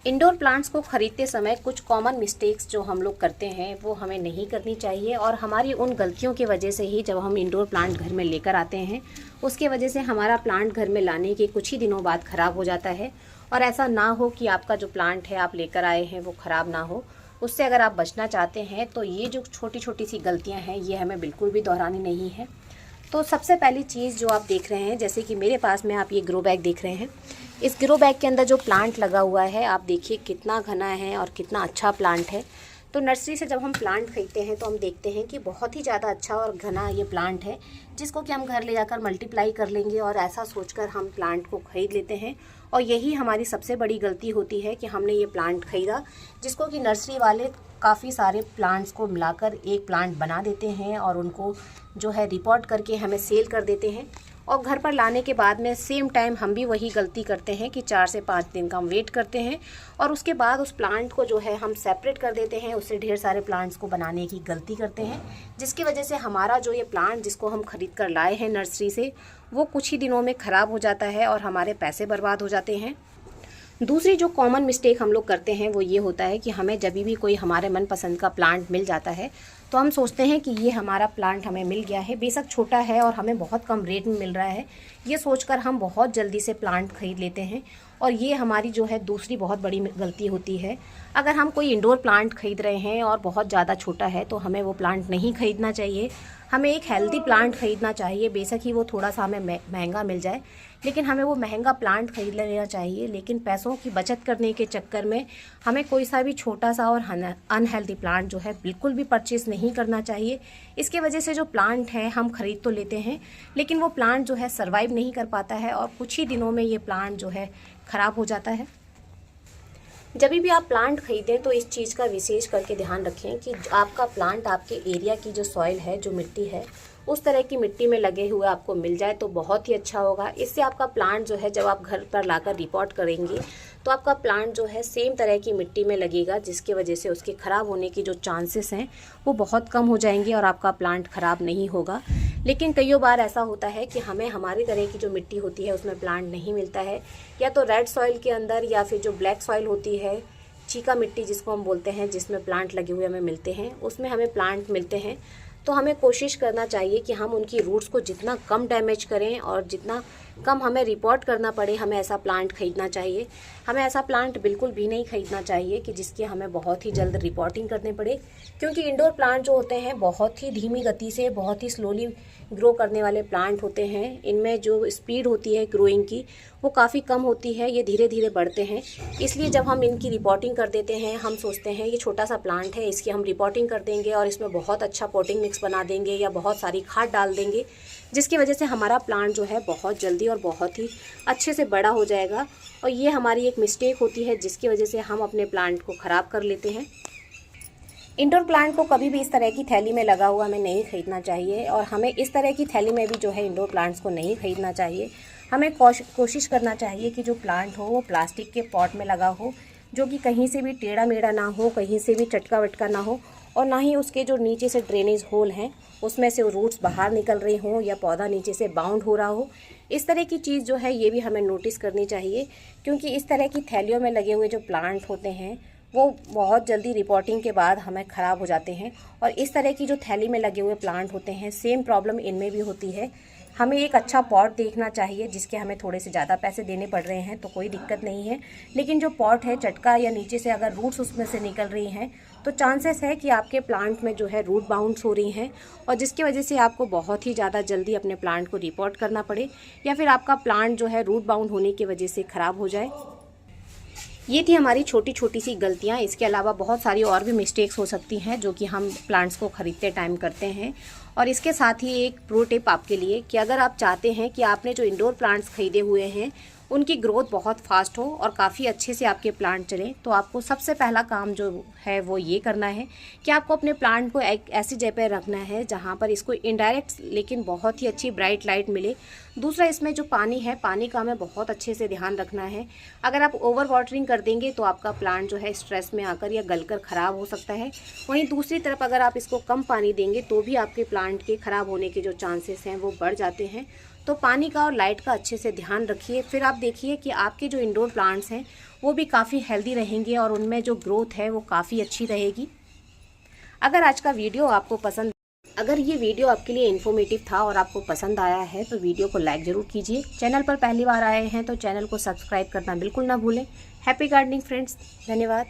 Indoor plants को खरीदते समय कुछ कॉमन मिस्टेक्स जो हम लोग करते हैं वो हमें नहीं करनी चाहिए, और हमारी उन गलतियों की वजह से ही जब हम इंडोर प्लांट घर में लेकर आते हैं उसके वजह से हमारा प्लांट घर में लाने के कुछ ही दिनों बाद ख़राब हो जाता है। और ऐसा ना हो कि आपका जो प्लांट है आप लेकर आए हैं वो ख़राब ना हो। उससे अगर आप बचना चाहते हैं तो ये जो छोटी छोटी सी गलतियाँ हैं ये हमें बिल्कुल भी दोहरानी नहीं है। तो सबसे पहली चीज़ जो आप देख रहे हैं, जैसे कि मेरे पास में आप ये ग्रो बैग देख रहे हैं, इस ग्रो बैग के अंदर जो प्लांट लगा हुआ है आप देखिए कितना घना है और कितना अच्छा प्लांट है। तो नर्सरी से जब हम प्लांट खरीदते हैं तो हम देखते हैं कि बहुत ही ज़्यादा अच्छा और घना ये प्लांट है, जिसको कि हम घर ले जाकर मल्टीप्लाई कर लेंगे, और ऐसा सोचकर हम प्लांट को खरीद लेते हैं। और यही हमारी सबसे बड़ी गलती होती है कि हमने ये प्लांट खरीदा, जिसको कि नर्सरी वाले काफ़ी सारे प्लांट्स को मिलाकर एक प्लांट बना देते हैं और उनको जो है रिपोर्ट करके हमें सेल कर देते हैं। और घर पर लाने के बाद में सेम टाइम हम भी वही गलती करते हैं कि 4 से 5 दिन का हम वेट करते हैं, और उसके बाद उस प्लांट को जो है हम सेपरेट कर देते हैं, उससे ढेर सारे प्लांट्स को बनाने की गलती करते हैं, जिसकी वजह से हमारा जो ये प्लांट जिसको हम खरीद कर लाए हैं नर्सरी से वो कुछ ही दिनों में ख़राब हो जाता है और हमारे पैसे बर्बाद हो जाते हैं। दूसरी जो कॉमन मिस्टेक हम लोग करते हैं वो ये होता है कि हमें जब भी कोई हमारे मनपसंद का प्लांट मिल जाता है तो हम सोचते हैं कि ये हमारा प्लांट हमें मिल गया है, बेशक छोटा है और हमें बहुत कम रेट में मिल रहा है, ये सोचकर हम बहुत जल्दी से प्लांट खरीद लेते हैं। और ये हमारी जो है दूसरी बहुत बड़ी गलती होती है। अगर हम कोई इंडोर प्लांट खरीद रहे हैं और बहुत ज़्यादा छोटा है तो हमें वो प्लांट नहीं खरीदना चाहिए। हमें एक हेल्दी प्लांट खरीदना चाहिए, बेशक ही वो थोड़ा सा हमें महंगा मिल जाए, लेकिन हमें वो महंगा प्लांट खरीद लेना चाहिए। लेकिन पैसों की बचत करने के चक्कर में हमें कोई सा भी छोटा सा और अनहेल्दी प्लांट जो है बिल्कुल भी परचेस नहीं करना चाहिए। इसके वजह से जो प्लांट है हम खरीद तो लेते हैं लेकिन वो प्लांट जो है सर्वाइव नहीं कर पाता है और कुछ ही दिनों में ये प्लांट जो है ख़राब हो जाता है। जब भी आप प्लांट खरीदें तो इस चीज़ का विशेष करके ध्यान रखें कि आपका प्लांट आपके एरिया की जो सॉइल है, जो मिट्टी है, उस तरह की मिट्टी में लगे हुए आपको मिल जाए तो बहुत ही अच्छा होगा। इससे आपका प्लांट जो है जब आप घर पर लाकर रिपोर्ट करेंगे तो आपका प्लांट जो है सेम तरह की मिट्टी में लगेगा, जिसकी वजह से उसके ख़राब होने की जो चांसेस हैं वो बहुत कम हो जाएंगे और आपका प्लांट ख़राब नहीं होगा। लेकिन कई बार ऐसा होता है कि हमें हमारी तरह की जो मिट्टी होती है उसमें प्लांट नहीं मिलता है, या तो रेड सॉइल के अंदर या फिर जो ब्लैक सॉइल होती है, चीका मिट्टी जिसको हम बोलते हैं, जिसमें प्लांट लगे हुए हमें मिलते हैं, उसमें हमें प्लांट मिलते हैं। तो हमें कोशिश करना चाहिए कि हम उनकी रूट्स को जितना कम डैमेज करें और जितना कम हमें रिपोर्ट करना पड़े, हमें ऐसा प्लांट खरीदना चाहिए। हमें ऐसा प्लांट बिल्कुल भी नहीं खरीदना चाहिए कि जिसकी हमें बहुत ही जल्द रिपोर्टिंग करनी पड़े, क्योंकि इंडोर प्लांट जो होते हैं बहुत ही धीमी गति से, बहुत ही स्लोली ग्रो करने वाले प्लांट होते हैं। इनमें जो स्पीड होती है ग्रोइंग की वो काफ़ी कम होती है, ये धीरे धीरे बढ़ते हैं। इसलिए जब हम इनकी रिपोर्टिंग कर देते हैं, हम सोचते हैं ये छोटा सा प्लांट है, इसकी हम रिपोर्टिंग कर देंगे और इसमें बहुत अच्छा पोटिंग मिक्स बना देंगे या बहुत सारी खाद डाल देंगे, जिसकी वजह से हमारा प्लांट जो है बहुत जल्दी और बहुत ही अच्छे से बड़ा हो जाएगा। और ये हमारी एक मिस्टेक होती है जिसकी वजह से हम अपने प्लांट को ख़राब कर लेते हैं। इंडोर प्लांट को कभी भी इस तरह की थैली में लगा हुआ हमें नहीं खरीदना चाहिए, और हमें इस तरह की थैली में भी जो है इंडोर प्लांट्स को नहीं खरीदना चाहिए। हमें कोशिश करना चाहिए कि जो प्लांट हो वो प्लास्टिक के पॉट में लगा हो, जो कि कहीं से भी टेढ़ा मेढ़ा ना हो, कहीं से भी चटका वटका ना हो, और ना ही उसके जो नीचे से ड्रेनेज होल हैं उसमें से रूट्स बाहर निकल रही हों या पौधा नीचे से बाउंड हो रहा हो। इस तरह की चीज़ जो है ये भी हमें नोटिस करनी चाहिए, क्योंकि इस तरह की थैलियों में लगे हुए जो प्लांट होते हैं वो बहुत जल्दी रिपोर्टिंग के बाद हमें ख़राब हो जाते हैं। और इस तरह की जो थैली में लगे हुए प्लांट होते हैं सेम प्रॉब्लम इनमें भी होती है। हमें एक अच्छा पॉट देखना चाहिए, जिसके हमें थोड़े से ज़्यादा पैसे देने पड़ रहे हैं तो कोई दिक्कत नहीं है, लेकिन जो पॉट है चटका या नीचे से अगर रूट्स उसमें से निकल रही हैं तो चांसेस है कि आपके प्लांट में जो है रूट बाउंड्स हो रही हैं, और जिसकी वजह से आपको बहुत ही ज़्यादा जल्दी अपने प्लांट को रिपोर्ट करना पड़े, या फिर आपका प्लांट जो है रूट बाउंड होने की वजह से ख़राब हो जाए। ये थी हमारी छोटी छोटी सी गलतियाँ। इसके अलावा बहुत सारी और भी मिस्टेक्स हो सकती हैं जो कि हम प्लांट्स को ख़रीदते टाइम करते हैं। और इसके साथ ही एक प्रो टिप आपके लिए कि अगर आप चाहते हैं कि आपने जो इंडोर प्लांट्स खरीदे हुए हैं उनकी ग्रोथ बहुत फास्ट हो और काफ़ी अच्छे से आपके प्लांट चलें, तो आपको सबसे पहला काम जो है वो ये करना है कि आपको अपने प्लांट को एक ऐसी जगह पर रखना है जहाँ पर इसको इनडायरेक्ट लेकिन बहुत ही अच्छी ब्राइट लाइट मिले। दूसरा, इसमें जो पानी है, पानी का हमें बहुत अच्छे से ध्यान रखना है। अगर आप ओवर वाटरिंग कर देंगे तो आपका प्लांट जो है स्ट्रेस में आकर या गलकर ख़राब हो सकता है। वहीं दूसरी तरफ अगर आप इसको कम पानी देंगे तो भी आपके प्लांट के ख़राब होने के जो चांसेस हैं वो बढ़ जाते हैं। तो पानी का और लाइट का अच्छे से ध्यान रखिए। फिर आप देखिए कि आपके जो इंडोर प्लांट्स हैं वो भी काफ़ी हेल्दी रहेंगे और उनमें जो ग्रोथ है वो काफ़ी अच्छी रहेगी। अगर आज का वीडियो आपको पसंद, अगर ये वीडियो आपके लिए इन्फॉर्मेटिव था और आपको पसंद आया है तो वीडियो को लाइक ज़रूर कीजिए। चैनल पर पहली बार आए हैं तो चैनल को सब्सक्राइब करना बिल्कुल ना भूलें। हैप्पी गार्डनिंग फ्रेंड्स, धन्यवाद।